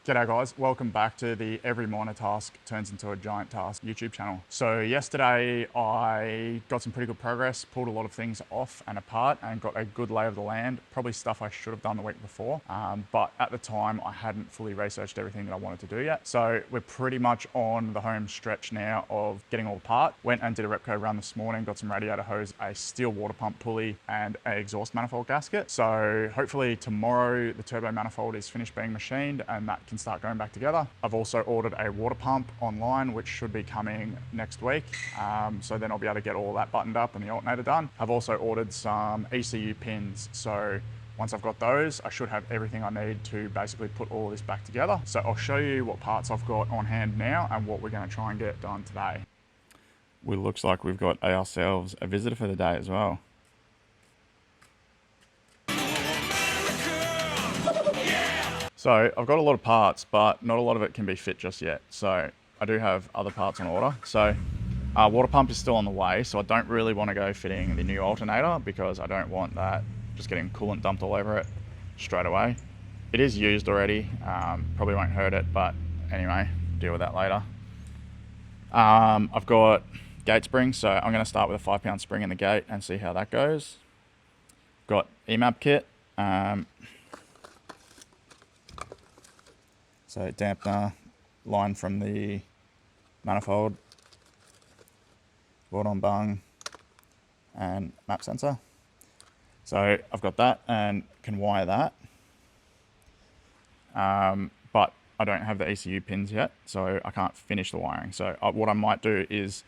G'day guys, welcome back to the Every Minor Task Turns Into a Giant Task YouTube channel. So yesterday I got some pretty good progress, pulled a lot of things off and apart and got a good lay of the land, probably stuff I should have done the week before, but at the time I hadn't fully researched everything that I wanted to do yet. So we're pretty much on the home stretch now of getting all apart. Went and did a Repco run this morning, got some radiator hose, a steel water pump pulley and an exhaust manifold gasket. So hopefully tomorrow the turbo manifold is finished being machined and that can start going back together. I've also ordered a water pump online, which should be coming next week. So then I'll be able to get all that buttoned up and the alternator done. I've also ordered some ECU pins. So once I've got those, I should have everything I need to basically put all this back together. So I'll show you what parts I've got on hand now and what we're going to try and get done today. It looks like we've got ourselves a visitor for the day as well. So I've got a lot of parts, but not a lot of it can be fit just yet. So I do have other parts on order. So water pump is still on the way. So I don't really want to go fitting the new alternator because I don't want that just getting coolant dumped all over it straight away. It is used already. Probably won't hurt it, but anyway, deal with that later. I've got gate springs. So I'm going to start with a 5-pound spring in the gate and see how that goes. Got EMAP kit. So dampener, line from the manifold, weld on bung, and map sensor. So I've got that and can wire that. But I don't have the ECU pins yet, so I can't finish the wiring. So what I might do is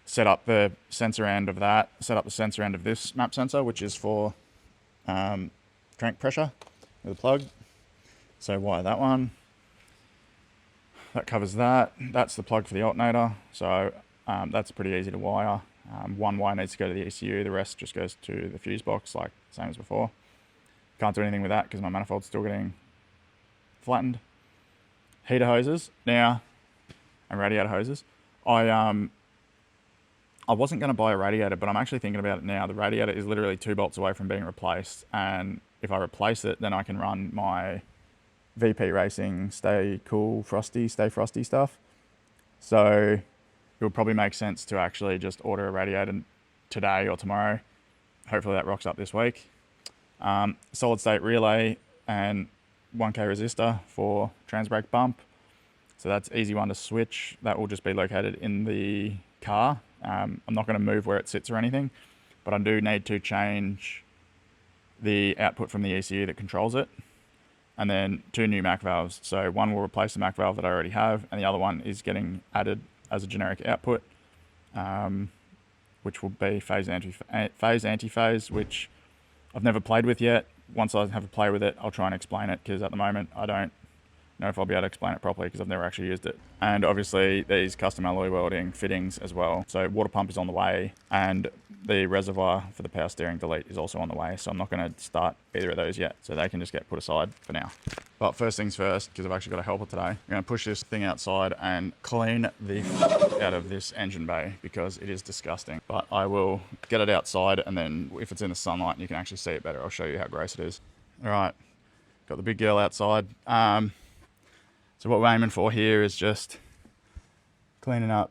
set up the sensor end of that, set up the sensor end of this map sensor, which is for crank pressure with a plug. So wire that one. That covers that. That's the plug for the alternator. So that's pretty easy to wire. One wire needs to go to the ECU. The rest just goes to the fuse box, like same as before. Can't do anything with that because my manifold's still getting flattened. Heater hoses now and radiator hoses. I wasn't going to buy a radiator, but I'm actually thinking about it now. The radiator is literally 2 bolts away from being replaced. And if I replace it, then I can run my VP Racing stay frosty stuff. So it would probably make sense to actually just order a radiator today or tomorrow. Hopefully that rocks up this week. Solid state relay and 1K resistor for trans brake bump. So that's easy one to switch. That will just be located in the car. I'm not going to move where it sits or anything, but I do need to change the output from the ECU that controls it. And then 2 new MAC valves. So one will replace the MAC valve that I already have, and the other one is getting added as a generic output, which will be phase antiphase, which I've never played with yet. Once I have a play with it, I'll try and explain it, because at the moment I don't know if I'll be able to explain it properly because I've never actually used it. And obviously these custom alloy welding fittings as well. So water pump is on the way, and the reservoir for the power steering delete is also on the way. So I'm not going to start either of those yet. So they can just get put aside for now. But first things first, because I've actually got a helper today, I'm going to push this thing outside and clean the out of this engine bay because it is disgusting. But I will get it outside, and then if it's in the sunlight and you can actually see it better, I'll show you how gross it is. All right, got the big girl outside. So what we're aiming for here is just cleaning up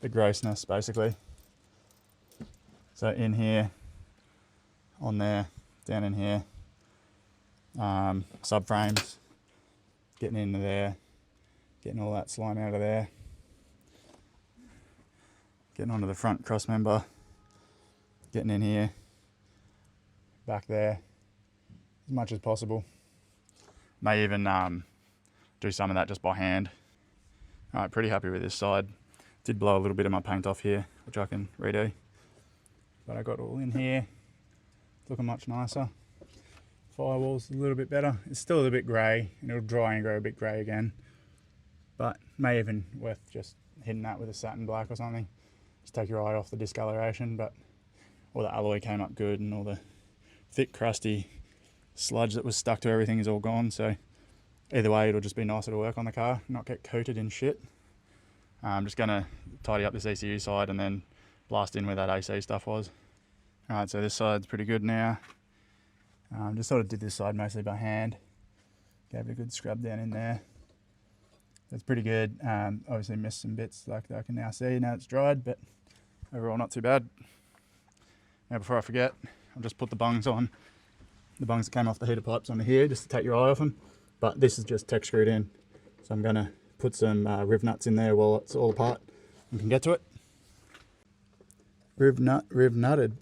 the grossness, basically. So in here, on there, down in here, subframes, getting into there, getting all that slime out of there, getting onto the front cross member, getting in here, back there, as much as possible. May even do some of that just by hand. All right, pretty happy with this side. Did blow a little bit of my paint off here, which I can redo. But I got all in here, looking much nicer. Firewall's a little bit better. It's still a little bit grey, and it'll dry and go a bit grey again. But may even worth just hitting that with a satin black or something. Just take your eye off the discoloration, but all the alloy came up good, and all the thick, crusty sludge that was stuck to everything is all gone. So either way, it'll just be nicer to work on the car, not get coated in shit. I'm just going to tidy up this ECU side and then blast in where that AC stuff was. Alright, so this side's pretty good now. Just sort of did this side mostly by hand. Gave it a good scrub down in there. That's pretty good. Obviously missed some bits like that I can now see. Now it's dried, but overall not too bad. Now before I forget, I'll just put the bungs on. The bungs that came off the heater pipes onto here just to take your eye off them. But this is just tech screwed in. So I'm going to put some riv nuts in there while it's all apart and can get to it. Riv nutted.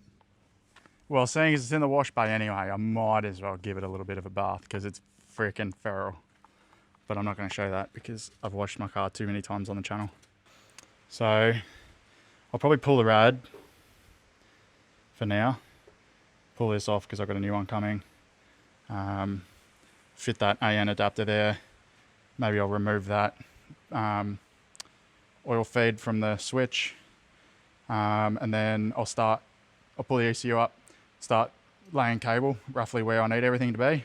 Well, seeing as it's in the wash bay anyway, I might as well give it a little bit of a bath because it's freaking feral. But I'm not going to show that because I've washed my car too many times on the channel. So I'll probably pull the rad for now. Pull this off because I've got a new one coming. Fit that AN adapter there. Maybe I'll remove that oil feed from the switch. And then I'll pull the ECU up, start laying cable roughly where I need everything to be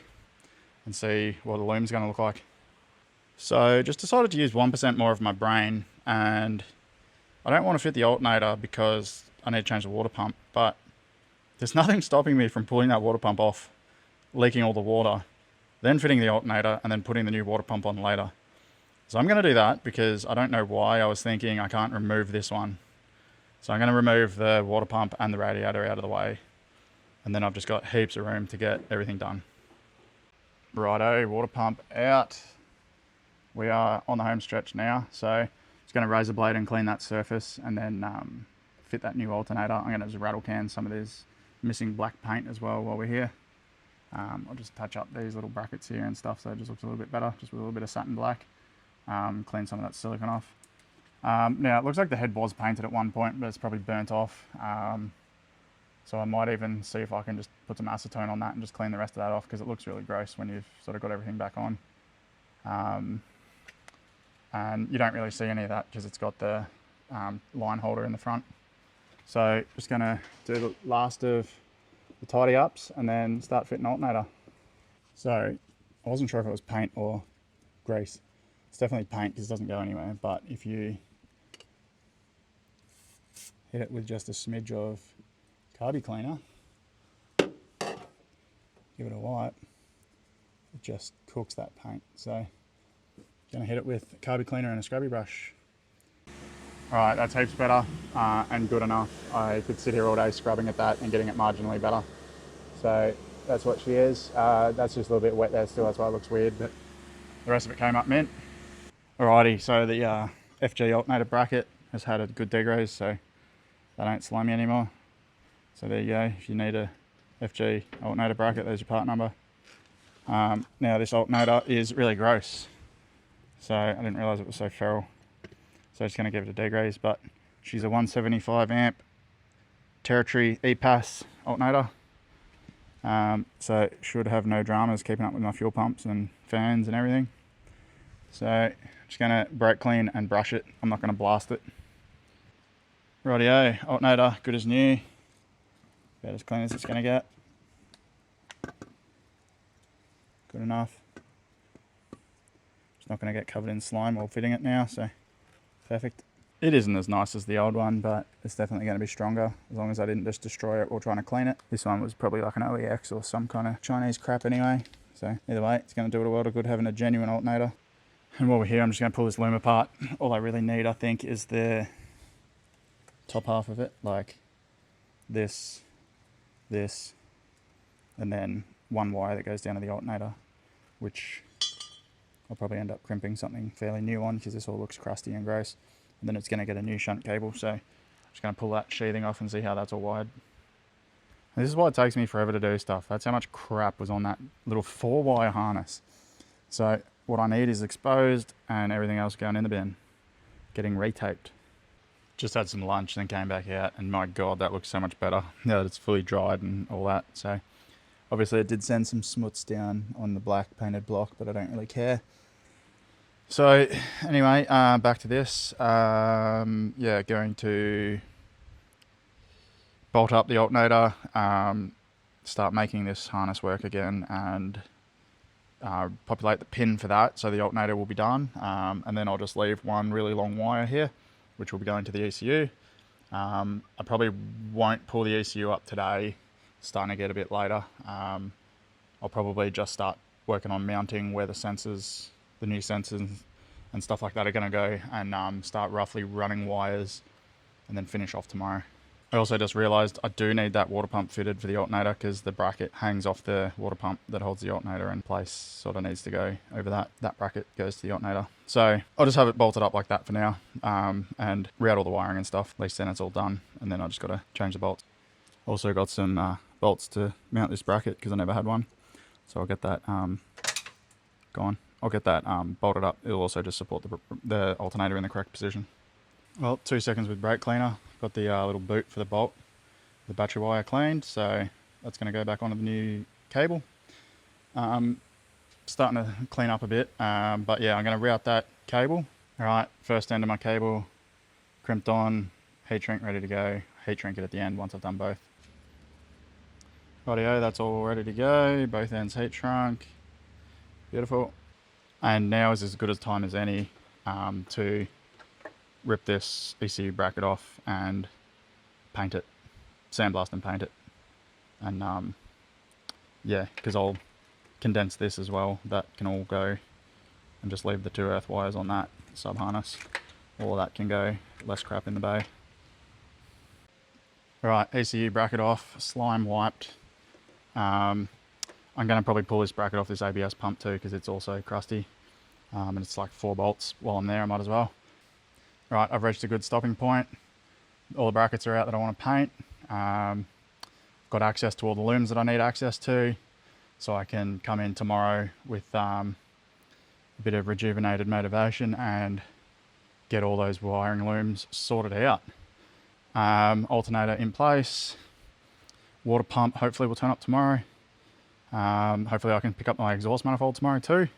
and see what the loom's going to look like. So just decided to use 1% more of my brain, and I don't want to fit the alternator because I need to change the water pump, but there's nothing stopping me from pulling that water pump off, leaking all the water, then fitting the alternator and then putting the new water pump on later. So I'm going to do that because I don't know why I was thinking I can't remove this one. So I'm going to remove the water pump and the radiator out of the way, and then I've just got heaps of room to get everything done. Righto, water pump out. We are on the home stretch now, so just going to razor blade and clean that surface and then fit that new alternator. I'm going to just rattle can some of this missing black paint as well while we're here. I'll just touch up these little brackets here and stuff so it just looks a little bit better, just with a little bit of satin black. Clean some of that silicone off. Now it looks like the head was painted at one point, but it's probably burnt off. So I might even see if I can just put some acetone on that and just clean the rest of that off because it looks really gross when you've sort of got everything back on. And you don't really see any of that because it's got the line holder in the front. So just going to do the last of the tidy ups and then start fitting alternator. So I wasn't sure if it was paint or grease. It's definitely paint because it doesn't go anywhere, but if you hit it with just a smidge of carby cleaner, give it a wipe, it just cooks that paint. So going to hit it with a carby cleaner and a scrubby brush. Alright, that's heaps better and good enough. I could sit here all day scrubbing at that and getting it marginally better. So that's what she is. That's just a little bit wet there still, that's why it looks weird, but the rest of it came up mint. Alrighty, so the FG alternator bracket has had a good degrease, so they don't slimy anymore. So there you go, if you need a FG alternator bracket, there's your part number. Now this alternator is really gross, so I didn't realise it was so feral. So I'm just going to give it a degrease, but she's a 175 amp Territory EPAS alternator. So it should have no dramas keeping up with my fuel pumps and fans and everything. So I'm just going to brake clean and brush it. I'm not going to blast it. Rightio, alternator good as new. About as clean as it's going to get. Good enough. It's not going to get covered in slime while fitting it now, so perfect. It isn't as nice as the old one, but it's definitely going to be stronger as long as I didn't just destroy it while trying to clean it. This one was probably like an OEX or some kind of Chinese crap anyway. So either way, it's going to do it a world of good having a genuine alternator. And while we're here, I'm just going to pull this loom apart. All I really need, I think, is the top half of it, like this, and then one wire that goes down to the alternator, which I'll probably end up crimping something fairly new on because this all looks crusty and gross. And then it's going to get a new shunt cable, so I'm just going to pull that sheathing off and see how that's all wired. And this is why it takes me forever to do stuff. That's how much crap was on that little 4-wire harness. So what I need is exposed and everything else going in the bin, getting retaped. Just had some lunch, then came back out, and my God, that looks so much better now that it's fully dried and all that. So obviously it did send some smuts down on the black painted block, but I don't really care. So anyway, back to this. Yeah, going to bolt up the alternator, start making this harness work again, and populate the pin for that, so the alternator will be done. And then I'll just leave one really long wire here, which will be going to the ECU. I probably won't pull the ECU up today, starting to get a bit later. I'll probably just start working on mounting where the sensors, the new sensors and stuff like that are going to go, and start roughly running wires and then finish off tomorrow. I also just realised I do need that water pump fitted for the alternator because the bracket hangs off the water pump that holds the alternator in place. Sort of needs to go over that. That bracket goes to the alternator. So I'll just have it bolted up like that for now, and route all the wiring and stuff. At least then it's all done, and then I just got to change the bolts. Also got some bolts to mount this bracket because I never had one. So I'll get that gone. I'll get that bolted up. It'll also just support the alternator in the correct position. Well, 2 seconds with brake cleaner. Got the little boot for the bolt, the battery wire cleaned, so that's going to go back onto the new cable. Starting to clean up a bit, but yeah, I'm going to route that cable. All right, first end of my cable crimped on, heat shrink ready to go. Heat shrink it at the end once I've done both. Rightio, that's all ready to go. Both ends heat shrunk. Beautiful. And now is as good a time as any to rip this ECU bracket off and paint it, sandblast and paint it. And yeah, because I'll condense this as well. That can all go, and just leave the 2 earth wires on that sub harness. All that can go, less crap in the bay. Alright, ECU bracket off, slime wiped. I'm going to probably pull this bracket off this ABS pump too because it's also crusty. And it's like 4 bolts. While I'm there, I might as well. Right, I've reached a good stopping point. All the brackets are out that I want to paint. Got access to all the looms that I need access to, so I can come in tomorrow with a bit of rejuvenated motivation and get all those wiring looms sorted out. Alternator in place. Water pump hopefully will turn up tomorrow. Hopefully I can pick up my exhaust manifold tomorrow too.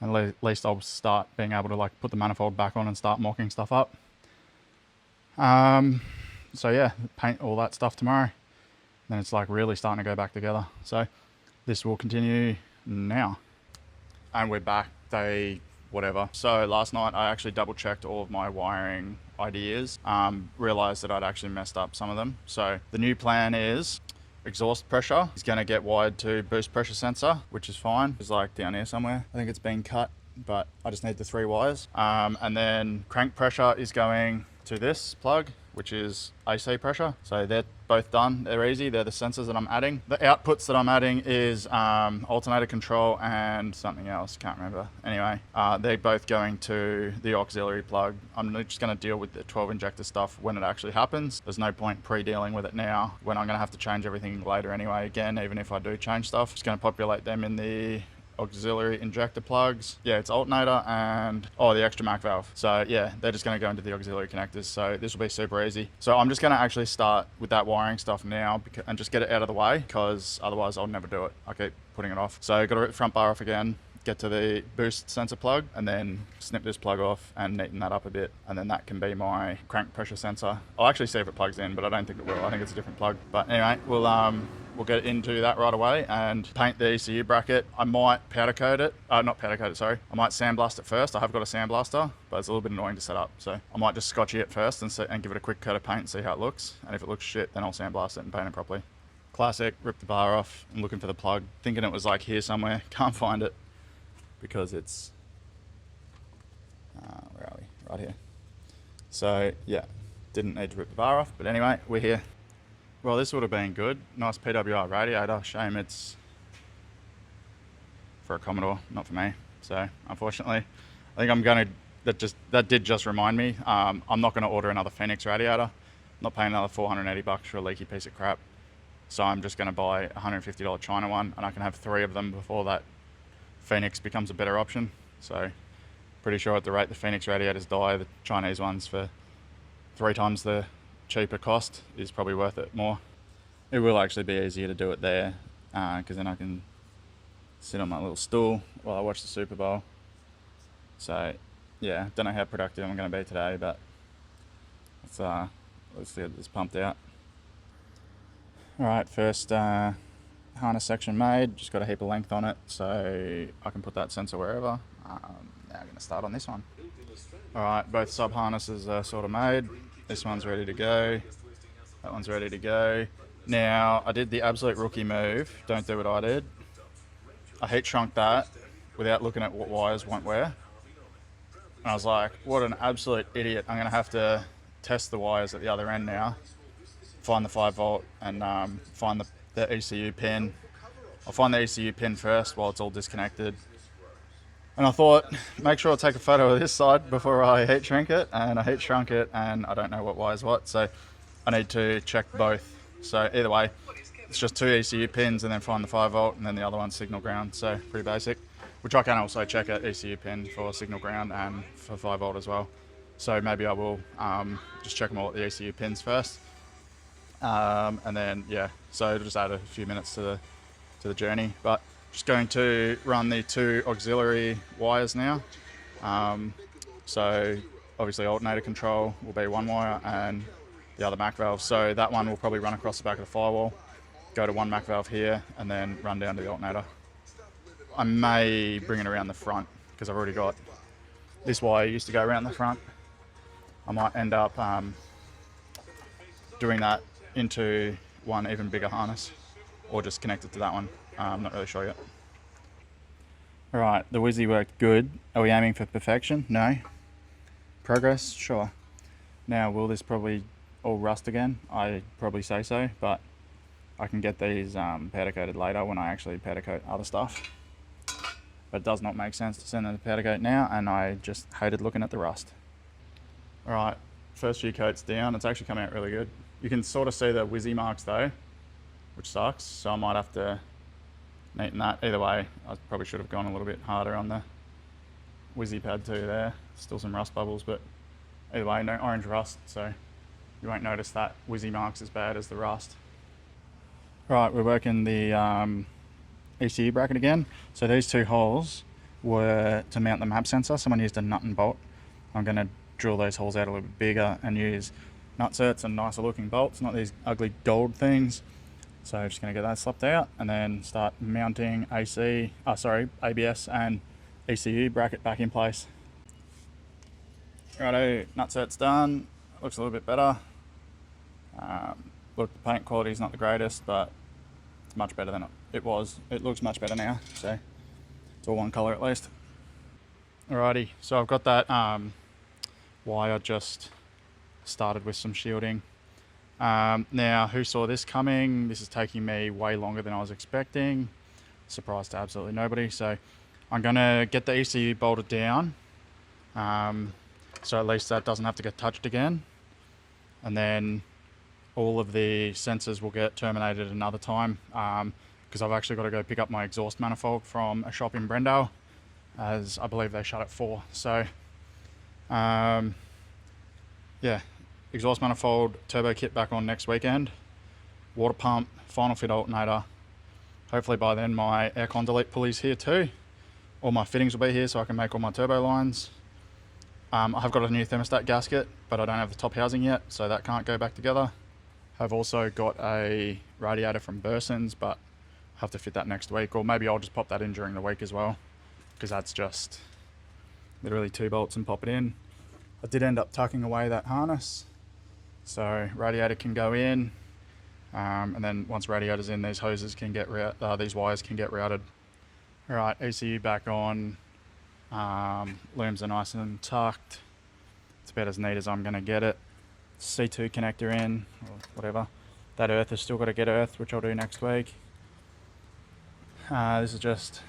And at least I'll start being able to like put the manifold back on and start mocking stuff up. So yeah, paint all that stuff tomorrow. Then it's like really starting to go back together. So this will continue now. And we're back day whatever. So last night I actually double checked all of my wiring ideas. Realized that I'd actually messed up some of them. So the new plan is exhaust pressure is going to get wired to boost pressure sensor, which is fine. It's like down here somewhere. I think it's been cut, but I just need the 3 wires. And then crank pressure is going to this plug, which is AC pressure. So they're both done. They're easy. They're the sensors that I'm adding. The outputs that I'm adding is alternator control and something else. Can't remember. Anyway, they're both going to the auxiliary plug. I'm just going to deal with the 12 injector stuff when it actually happens. There's no point pre-dealing with it now when I'm going to have to change everything later anyway. Again, even if I do change stuff, just going to populate them in the auxiliary injector plugs. Yeah, it's alternator and the extra Mac valve. So yeah, they're just going to go into the auxiliary connectors. So this will be super easy. So I'm just going to actually start with that wiring stuff now and just get it out of the way, because otherwise I'll never do it. I keep putting it off. So got to rip the front bar off again, get to the boost sensor plug, and then snip this plug off and neaten that up a bit, and then that can be my crank pressure sensor. I'll actually see if it plugs in, but I don't think it will. I think it's a different plug. But anyway, we'll get into that right away and paint the ECU bracket. I might powder coat it. Not powder coat it, sorry. I might sandblast it first. I have got a sandblaster, but it's a little bit annoying to set up. So I might just scotchy it first and give it a quick coat of paint and see how it looks. And if it looks shit, then I'll sandblast it and paint it properly. Classic, rip the bar off. I'm looking for the plug, thinking it was like here somewhere. Can't find it because it's, where are we? Right here. So yeah, didn't need to rip the bar off, but anyway, we're here. Well, this would have been good. Nice PWR radiator. Shame it's for a Commodore, not for me. So, unfortunately, I think I'm going to, that did just remind me, I'm not going to order another Phoenix radiator. I'm not paying another $480 for a leaky piece of crap. So I'm just going to buy a $150 China one, and I can have 3 of them before that Phoenix becomes a better option. So, pretty sure at the rate the Phoenix radiators die, the Chinese ones for 3 times the cheaper cost is probably worth it more. It will actually be easier to do it there, because then I can sit on my little stool while I watch the Super Bowl. So yeah, don't know how productive I'm going to be today, but let's get this pumped out. Alright, first harness section made. Just got a heap of length on it so I can put that sensor wherever. Now I'm going to start on this one. Alright, both sub harnesses are sort of made. This one's ready to go. That one's ready to go. Now, I did the absolute rookie move. Don't do what I did. I heat shrunk that without looking at what wires went where. And I was like, what an absolute idiot. I'm going to have to test the wires at the other end now, find the 5 volt and find the ECU pin. I'll find the ECU pin first while it's all disconnected. And I thought, make sure I take a photo of this side before I heat shrink it, and I heat shrunk it and I don't know what wire's what, so I need to check both. So either way, it's just 2 ECU pins and then find the 5 volt and then the other one's signal ground, so pretty basic. Which I can also check at ECU pin for signal ground and for 5 volt as well. So maybe I will just check them all at the ECU pins first. And then, yeah, so it'll just add a few minutes to the journey. But just going to run the 2 auxiliary wires now. So obviously alternator control will be 1 wire and the other Mac valve. So that one will probably run across the back of the firewall, go to 1 Mac valve here, and then run down to the alternator. I may bring it around the front because I've already got this wire used to go around the front. I might end up doing that into one even bigger harness or just connect it to that one. I'm not really sure yet. Alright, the Wizzy worked good. Are we aiming for perfection? No. Progress? Sure. Now, will this probably all rust again? I'd probably say so, but I can get these powder coated later when I actually powder coat other stuff. But it does not make sense to send them to powder coat now, and I just hated looking at the rust. Alright, first few coats down, it's actually come out really good. You can sort of see the Wizzy marks though, which sucks, so I might have to neaten that. Either way, I probably should have gone a little bit harder on the Wizzy pad too there. Still some rust bubbles, but either way, no orange rust, so you won't notice that Wizzy marks as bad as the rust. Right, we're working the ECU bracket again. So these 2 holes were to mount the map sensor. Someone used a nut and bolt. I'm going to drill those holes out a little bit bigger and use nutserts and nicer looking bolts, not these ugly gold things. So I'm just going to get that slapped out and then start mounting ABS and ECU bracket back in place. Righto, nutsert's done. Looks a little bit better. Look, the paint quality is not the greatest, but it's much better than it was. It looks much better now, so it's all one colour at least. Alrighty, so I've got that wire just started with some shielding. Now, who saw this coming? This is taking me way longer than I was expecting. Surprise to absolutely nobody. So I'm going to get the ECU bolted down, so at least that doesn't have to get touched again. And then all of the sensors will get terminated another time, because I've actually got to go pick up my exhaust manifold from a shop in Brendale, as I believe they shut at 4. So yeah, exhaust manifold, turbo kit back on next weekend, water pump, final fit alternator. Hopefully by then my aircon delete pulley's here too. All my fittings will be here so I can make all my turbo lines. I have got a new thermostat gasket, but I don't have the top housing yet, so that can't go back together. I've also got a radiator from Burson's, but I have to fit that next week, or maybe I'll just pop that in during the week as well, because that's just literally 2 bolts and pop it in. I did end up tucking away that harness, so radiator can go in, and then once radiator's in, these hoses can get these wires can get routed. All right, ECU back on. Looms are nice and tucked. It's about as neat as I'm going to get it. C2 connector in, or whatever. That earth has still got to get earthed, which I'll do next week. This is just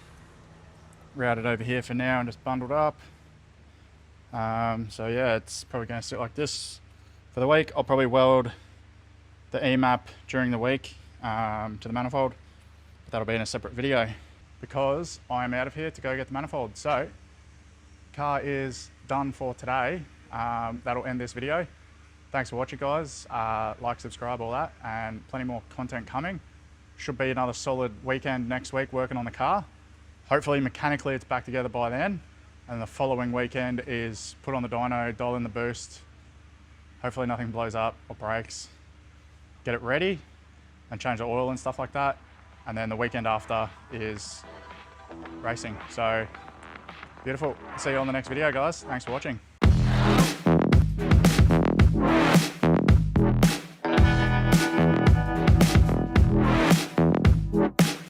routed over here for now and just bundled up. So yeah, it's probably going to sit like this for the week. I'll probably weld the EMAP during the week to the manifold, but that'll be in a separate video because I'm out of here to go get the manifold. So car is done for today. That'll end this video. Thanks for watching, guys. Like, subscribe, all that, and plenty more content coming. Should be another solid weekend next week working on the car. Hopefully mechanically it's back together by then, and the following weekend is put on the dyno, dial in the boost, hopefully nothing blows up or breaks, get it ready and change the oil and stuff like that, and then the weekend after is racing. So beautiful. See you on the next video, guys. Thanks for watching.